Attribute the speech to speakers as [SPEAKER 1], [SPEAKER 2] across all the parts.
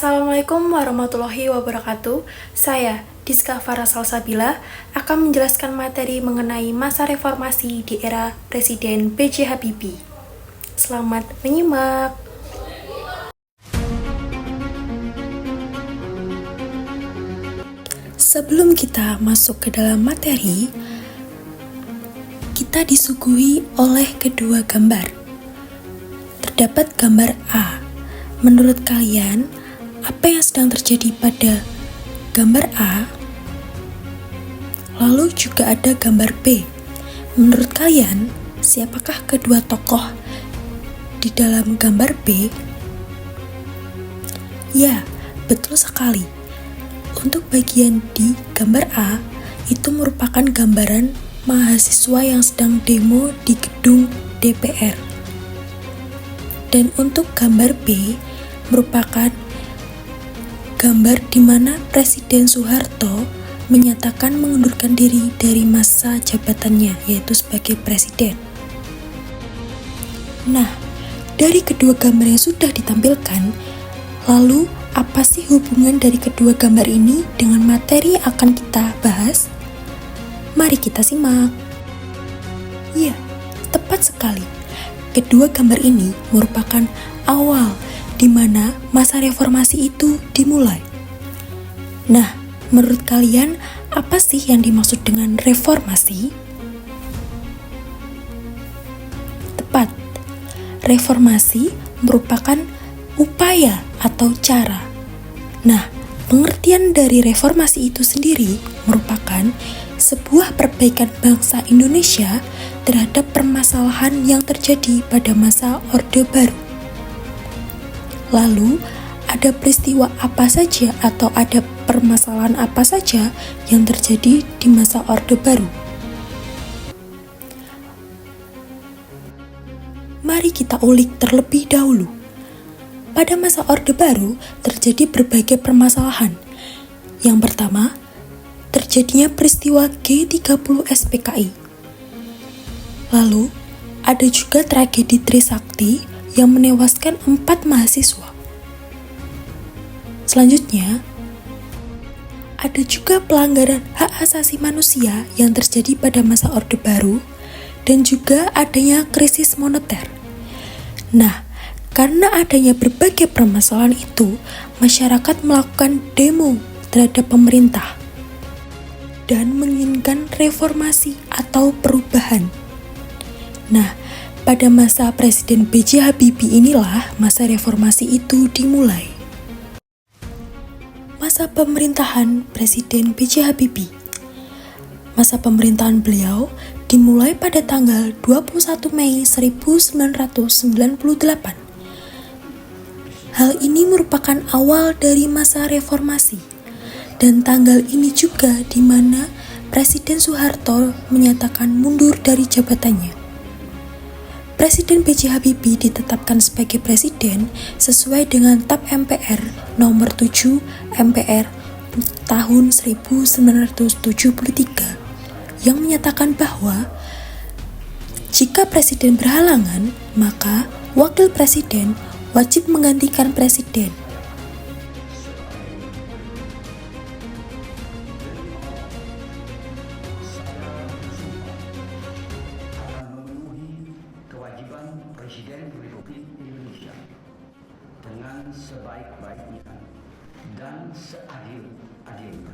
[SPEAKER 1] Assalamualaikum warahmatullahi wabarakatuh. Saya, Diska Farah Salsabila, akan menjelaskan materi mengenai masa reformasi di era Presiden B.J. Habibie. Selamat menyimak. Sebelum kita masuk ke dalam materi, kita disuguhi oleh kedua gambar. Terdapat gambar A. Menurut kalian, apa yang sedang terjadi pada gambar A? Lalu juga ada gambar B. Menurut kalian, siapakah kedua tokoh di dalam gambar B? Ya, betul sekali. Untuk bagian di gambar A, itu merupakan gambaran mahasiswa yang sedang demo di gedung DPR. Dan untuk gambar B, merupakan gambar di mana Presiden Soeharto menyatakan mengundurkan diri dari masa jabatannya, yaitu sebagai presiden. Nah, dari kedua gambar yang sudah ditampilkan, lalu apa sih hubungan dari kedua gambar ini dengan materi yang akan kita bahas? Mari kita simak. Ya, tepat sekali. Kedua gambar ini merupakan awal di mana masa reformasi itu dimulai. Nah, menurut kalian apa sih yang dimaksud dengan reformasi? Tepat, reformasi merupakan upaya atau cara. Nah, pengertian dari reformasi itu sendiri merupakan sebuah perbaikan bangsa Indonesia terhadap permasalahan yang terjadi pada masa Orde Baru. Lalu, ada peristiwa apa saja atau ada permasalahan apa saja yang terjadi di masa Orde Baru? Mari kita ulik terlebih dahulu. Pada masa Orde Baru, terjadi berbagai permasalahan. Yang pertama, terjadinya peristiwa G30 SPKI. Lalu, ada juga tragedi Trisakti yang menewaskan 4 mahasiswa. Selanjutnya, ada juga pelanggaran hak asasi manusia yang terjadi pada masa Orde Baru dan juga adanya krisis moneter. Nah, karena adanya berbagai permasalahan itu, masyarakat melakukan demo terhadap pemerintah dan menginginkan reformasi atau perubahan. Nah, pada masa Presiden B.J. Habibie inilah masa reformasi itu dimulai. Masa pemerintahan Presiden B.J. Habibie. Masa pemerintahan beliau dimulai pada tanggal 21 Mei 1998. Hal ini merupakan awal dari masa reformasi. Dan tanggal ini juga di mana Presiden Soeharto menyatakan mundur dari jabatannya. Presiden B.J. Habibie ditetapkan sebagai presiden sesuai dengan TAP MPR nomor 7 MPR tahun 1973 yang menyatakan bahwa jika presiden berhalangan, maka wakil presiden wajib menggantikan presiden.
[SPEAKER 2] Presiden Republik Indonesia dengan sebaik-baiknya dan seadil-adilnya,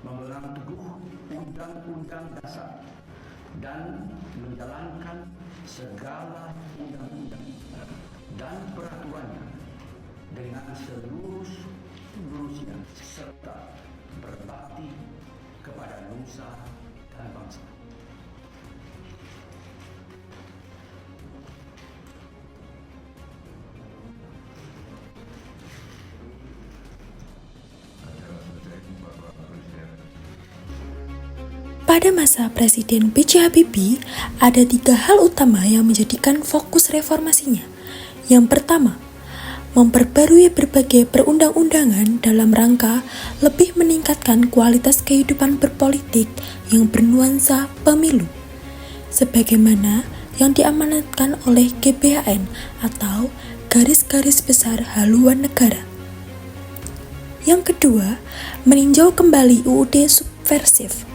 [SPEAKER 2] memegang teguh Undang-Undang Dasar dan menjalankan segala undang-undang dan peraturannya dengan seluruh-luruhnya serta berbakti kepada nusa dan bangsa.
[SPEAKER 1] Pada masa Presiden B.J. Habibie, ada 3 hal utama yang menjadikan fokus reformasinya. Yang pertama, memperbarui berbagai perundang-undangan dalam rangka lebih meningkatkan kualitas kehidupan berpolitik yang bernuansa pemilu, sebagaimana yang diamanatkan oleh GBHN atau Garis-Garis Besar Haluan Negara. Yang kedua, meninjau kembali UUD subversif.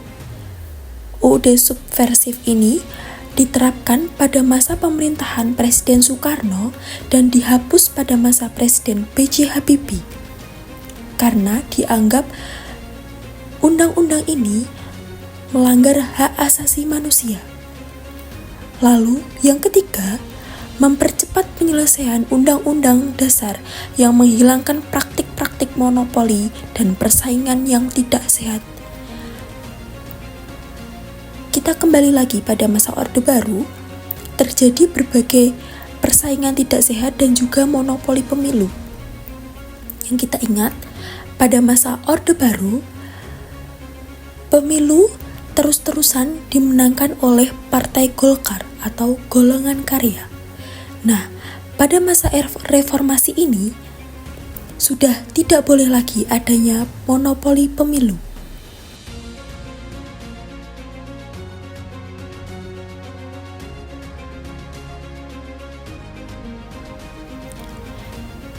[SPEAKER 1] UUD subversif ini diterapkan pada masa pemerintahan Presiden Soekarno dan dihapus pada masa Presiden B.J. Habibie karena dianggap undang-undang ini melanggar hak asasi manusia. Lalu, yang ketiga, mempercepat penyelesaian Undang-Undang Dasar yang menghilangkan praktik-praktik monopoli dan persaingan yang tidak sehat. Kita kembali lagi pada masa Orde Baru, terjadi berbagai persaingan tidak sehat dan juga monopoli pemilu. Yang kita ingat, pada masa Orde Baru, pemilu terus-terusan dimenangkan oleh Partai Golkar atau golongan karya. Nah, pada masa reformasi ini, sudah tidak boleh lagi adanya monopoli pemilu.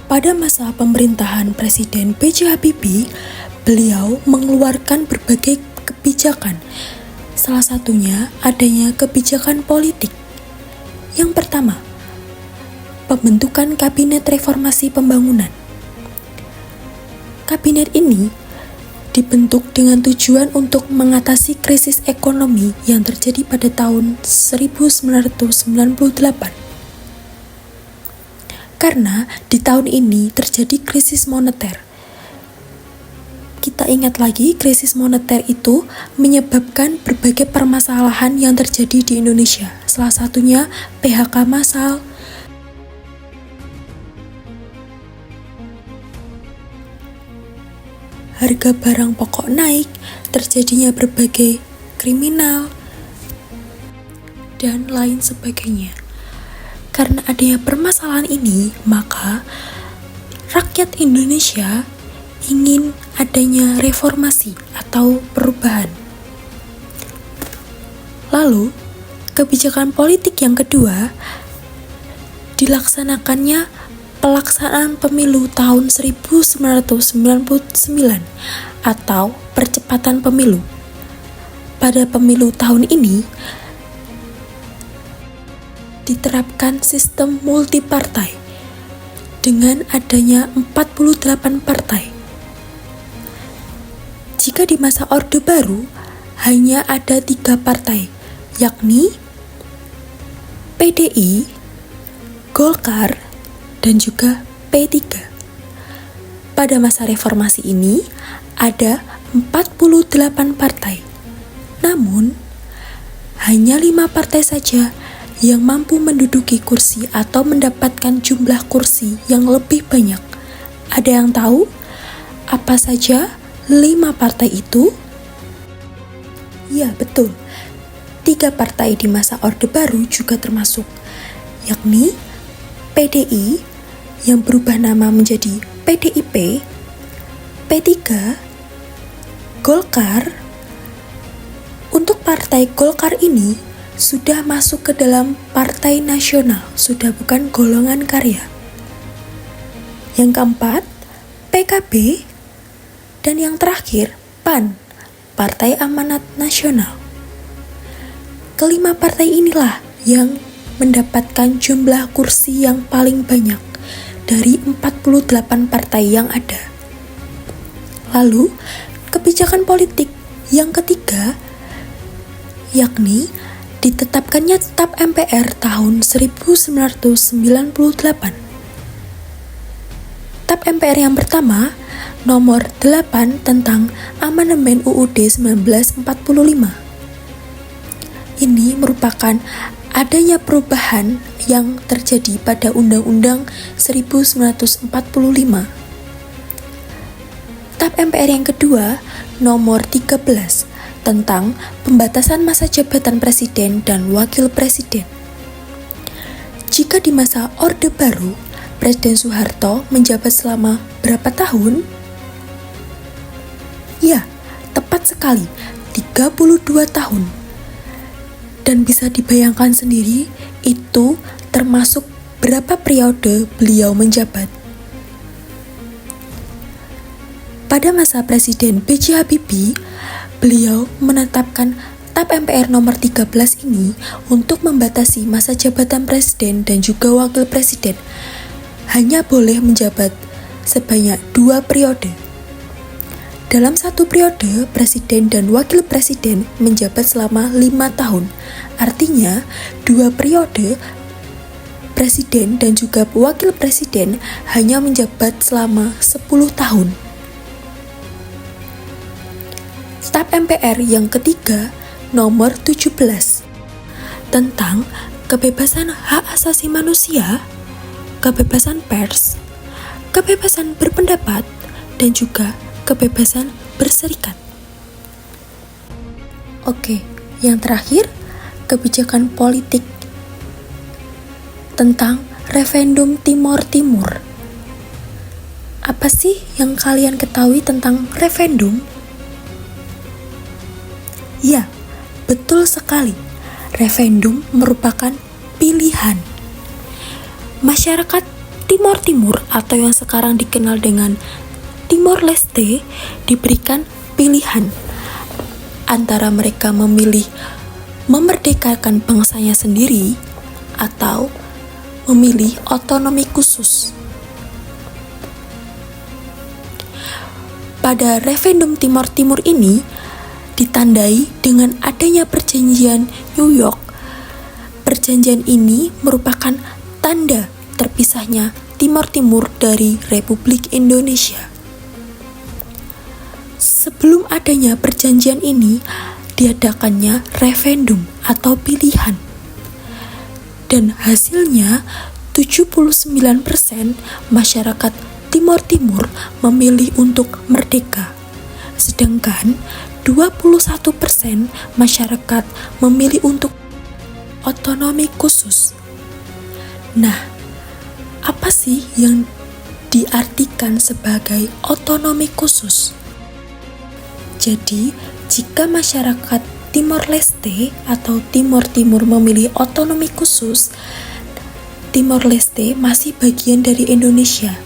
[SPEAKER 1] Pada masa pemerintahan Presiden B.J. Habibie, beliau mengeluarkan berbagai kebijakan. Salah satunya adanya kebijakan politik. Yang pertama, pembentukan Kabinet Reformasi Pembangunan. Kabinet ini dibentuk dengan tujuan untuk mengatasi krisis ekonomi yang terjadi pada tahun 1998. Karena di tahun ini terjadi krisis moneter. Kita ingat lagi, krisis moneter itu menyebabkan berbagai permasalahan yang terjadi di Indonesia. Salah satunya PHK massal, harga barang pokok naik, terjadinya berbagai kriminal, dan lain sebagainya. Karena adanya permasalahan ini, maka rakyat Indonesia ingin adanya reformasi atau perubahan. Lalu, kebijakan politik yang kedua dilaksanakannya pelaksanaan pemilu tahun 1999 atau percepatan pemilu. Pada pemilu tahun ini diterapkan sistem multipartai dengan adanya 48 partai. Jika di masa Orde Baru hanya ada 3 partai, yakni PDI, Golkar, dan juga P3. Pada masa reformasi ini ada 48 partai. Namun, hanya 5 partai saja yang mampu menduduki kursi atau mendapatkan jumlah kursi yang lebih banyak. Ada yang tahu apa saja 5 partai itu? Ya, betul. 3 partai di masa Orde Baru juga termasuk, yakni PDI yang berubah nama menjadi PDIP, P3, Golkar. Untuk partai Golkar ini sudah masuk ke dalam partai nasional, sudah bukan golongan karya. Yang keempat, PKB, dan yang terakhir, PAN, Partai Amanat Nasional. Kelima partai inilah yang mendapatkan jumlah kursi yang paling banyak dari 48 partai yang ada. Lalu, kebijakan politik yang ketiga, yakni ditetapkannya Tetap MPR tahun 1998. Tetap MPR yang pertama, nomor 8 tentang Amandemen UUD 1945. Ini merupakan adanya perubahan yang terjadi pada Undang-Undang 1945. Tetap MPR yang kedua, nomor 13 tentang pembatasan masa jabatan presiden dan wakil presiden. Jika di masa Orde Baru, Presiden Soeharto menjabat selama berapa tahun? Ya, tepat sekali, 32 tahun. Dan bisa dibayangkan sendiri, itu termasuk berapa periode beliau menjabat. pada masa Presiden B.J. Habibie, beliau menetapkan TAP MPR nomor 13 ini untuk membatasi masa jabatan presiden dan juga wakil presiden hanya boleh menjabat sebanyak 2 periode. Dalam satu periode, presiden dan wakil presiden menjabat selama 5 tahun. Artinya, 2 periode presiden dan juga wakil presiden hanya menjabat selama 10 tahun. TAP MPR yang ketiga, nomor 17, tentang kebebasan hak asasi manusia, kebebasan pers, kebebasan berpendapat, dan juga kebebasan berserikat. Oke, yang terakhir, kebijakan politik tentang referendum Timor Timur. Apa sih yang kalian ketahui tentang referendum? Ya, betul sekali. Referendum merupakan pilihan. Masyarakat Timor Timur atau yang sekarang dikenal dengan Timor Leste diberikan pilihan antara mereka memilih memerdekakan bangsanya sendiri atau memilih otonomi khusus. Pada referendum Timor Timur ini ditandai dengan adanya perjanjian New York. Perjanjian ini merupakan tanda terpisahnya Timor Timur dari Republik Indonesia. Sebelum adanya perjanjian ini, diadakannya referendum atau pilihan. Dan hasilnya 79% masyarakat Timor Timur memilih untuk merdeka. Sedangkan 21% masyarakat memilih untuk otonomi khusus. Nah, apa sih yang diartikan sebagai otonomi khusus? Jadi, jika masyarakat Timor Leste atau Timor Timur memilih otonomi khusus, Timor Leste masih bagian dari Indonesia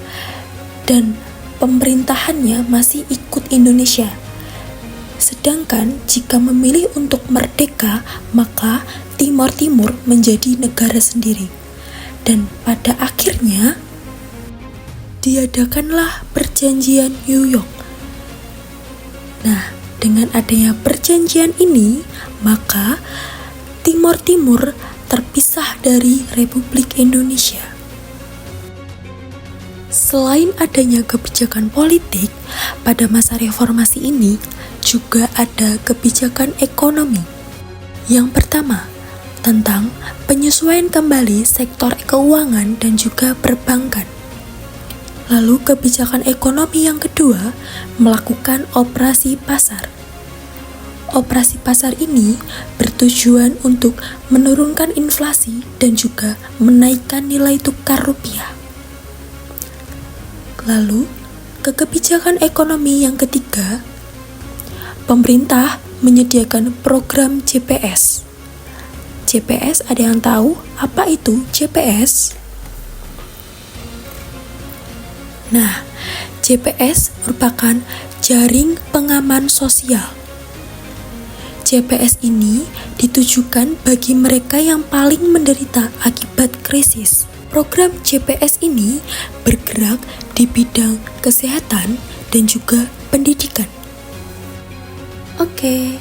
[SPEAKER 1] dan pemerintahannya masih ikut Indonesia. Sedangkan jika memilih untuk merdeka, maka Timor Timur menjadi negara sendiri. Dan pada akhirnya diadakanlah perjanjian New York. Nah, dengan adanya perjanjian ini, maka Timor Timur terpisah dari Republik Indonesia. Selain adanya kebijakan politik, pada masa reformasi ini juga ada kebijakan ekonomi. Yang pertama, tentang penyesuaian kembali sektor keuangan dan juga perbankan. Lalu kebijakan ekonomi yang kedua, melakukan operasi pasar. Operasi pasar ini bertujuan untuk menurunkan inflasi dan juga menaikkan nilai tukar rupiah. Lalu, kebijakan ekonomi yang ketiga, pemerintah menyediakan program JPS. JPS, ada yang tahu apa itu JPS? Nah, JPS merupakan jaring pengaman sosial. JPS ini ditujukan bagi mereka yang paling menderita akibat krisis. Program JPS ini bergerak di bidang kesehatan dan juga pendidikan. Oke,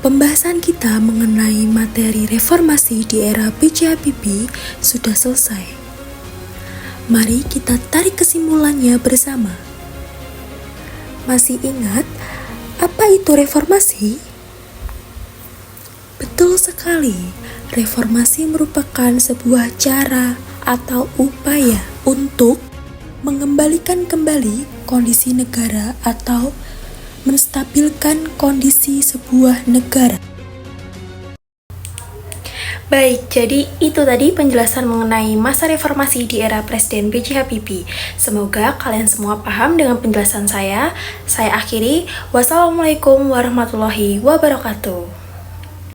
[SPEAKER 1] pembahasan kita mengenai materi reformasi di era B.J. Habibie sudah selesai. Mari kita tarik kesimpulannya bersama. Masih ingat apa itu reformasi? Betul sekali, reformasi merupakan sebuah cara atau upaya untuk mengembalikan kembali kondisi negara atau menstabilkan kondisi sebuah negara. Baik, jadi itu tadi penjelasan mengenai masa reformasi di era Presiden B.J. Habibie. Semoga kalian semua paham dengan penjelasan saya. Saya akhiri. Wassalamualaikum warahmatullahi wabarakatuh.